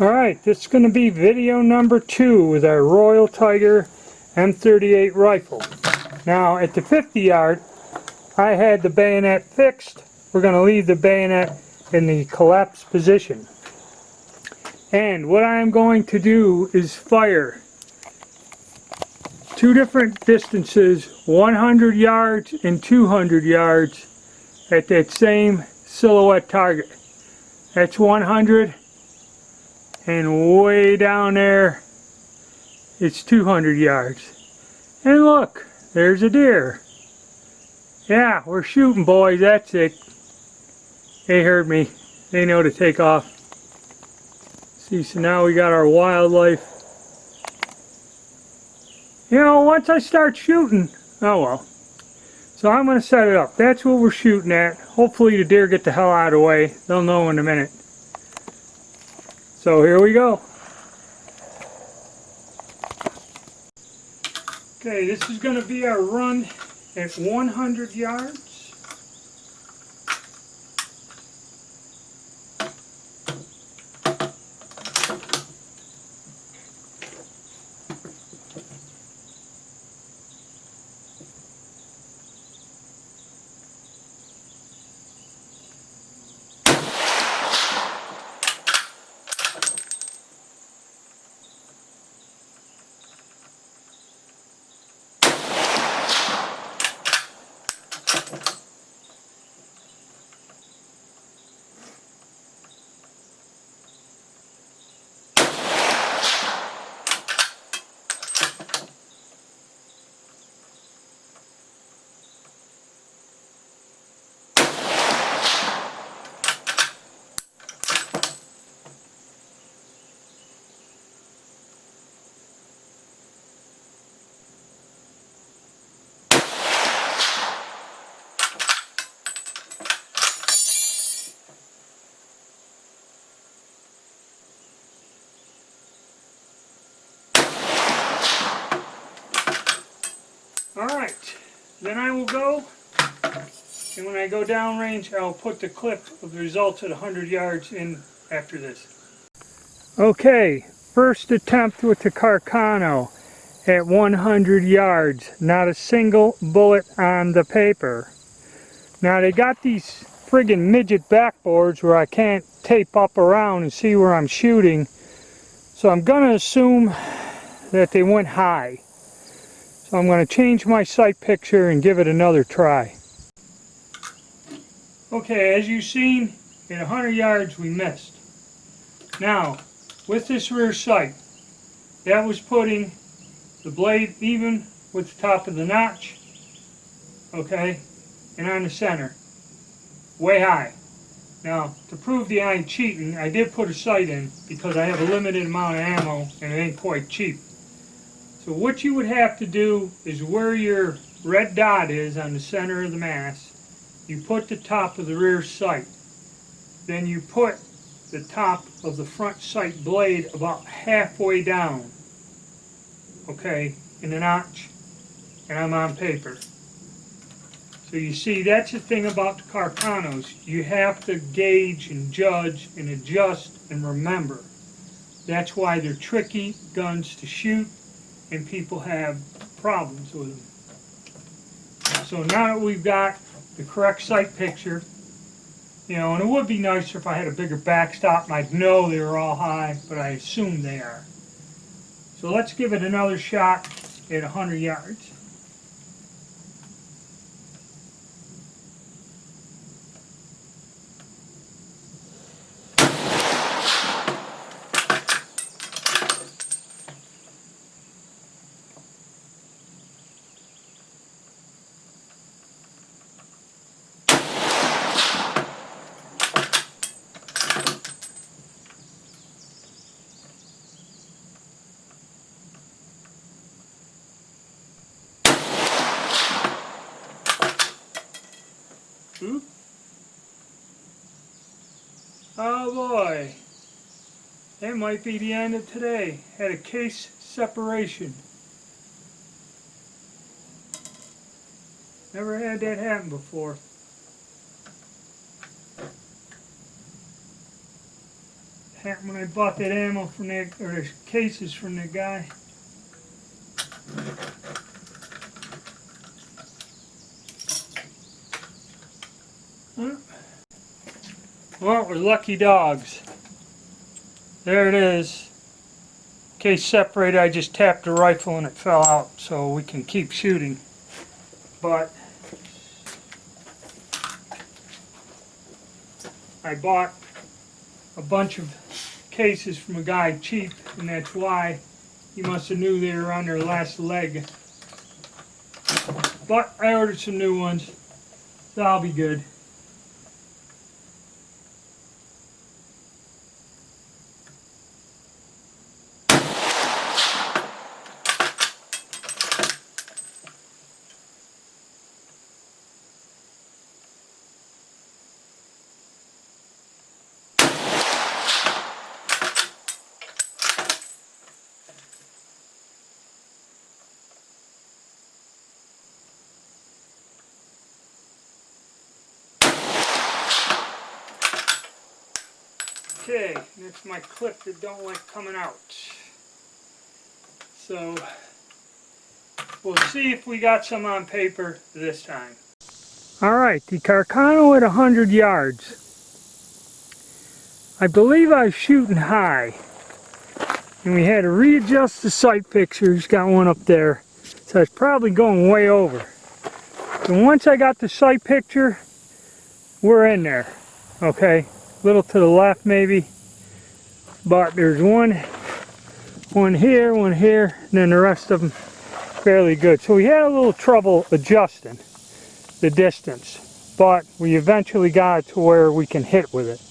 Alright, this is going to be video number 2 with our Royal Tiger M38 rifle. Now at the 50 yard I had the bayonet fixed. We're going to leave the bayonet in the collapsed position. And what I'm going to do is fire 2 different distances, 100 yards and 200 yards at that same silhouette target. That's 100. And way down there, it's 200 yards. And look, there's a deer. Yeah, we're shooting, boys, that's it. They heard me. They know to take off. See, so now we got our wildlife. You know, once I start shooting, oh well. So I'm going to set it up. That's what we're shooting at. Hopefully the deer get the hell out of the way. They'll know in a minute. So here we go. Okay, this is going to be our run at 100 yards. Alright, then I will go, and when I go downrange, I'll put the clip of the results at 100 yards in after this. Okay, first attempt with the Carcano at 100 yards. Not a single bullet on the paper. Now they got these friggin' midget backboards where I can't tape up around and see where I'm shooting. So I'm going to assume that they went high. So I'm going to change my sight picture and give it another try. Okay, as you've seen, at 100 yards we missed. Now, with this rear sight, that was putting the blade even with the top of the notch, okay, and on the center, way high. Now, to prove that I ain't cheating, I did put a sight in because I have a limited amount of ammo and it ain't quite cheap. So what you would have to do is where your red dot is on the center of the mass, you put the top of the rear sight. Then you put the top of the front sight blade about halfway down, okay, in the notch, and I'm on paper. So you see, that's the thing about the Carcanos. You have to gauge and judge and adjust and remember. That's why they're tricky guns to shoot, and people have problems with them. So now that we've got the correct sight picture, you know, and it would be nicer if I had a bigger backstop and I'd know they were all high, but I assume they are. So let's give it another shot at 100 yards. Oop. Oh boy, that might be the end of today. Had a case separation. Never had that happen before. happened when I bought that ammo from that, or the cases from that guy. Huh? Well, we're lucky dogs. There it is. Case separated, I just tapped the rifle and it fell out, so we can keep shooting. But I bought a bunch of cases from a guy cheap, and that's why he must have knew they were on their last leg. But I ordered some new ones, so I'll be good. Okay, that's my clip that don't like coming out. So, we'll see if we got some on paper this time. Alright, the Carcano at 100 yards. I believe I was shooting high. And we had to readjust the sight pictures, got one up there. So it's probably going way over. And once I got the sight picture, we're in there. Okay, a little to the left maybe. But there's one here, and then the rest of them fairly good. So we had a little trouble adjusting the distance, but we eventually got it to where we can hit with it.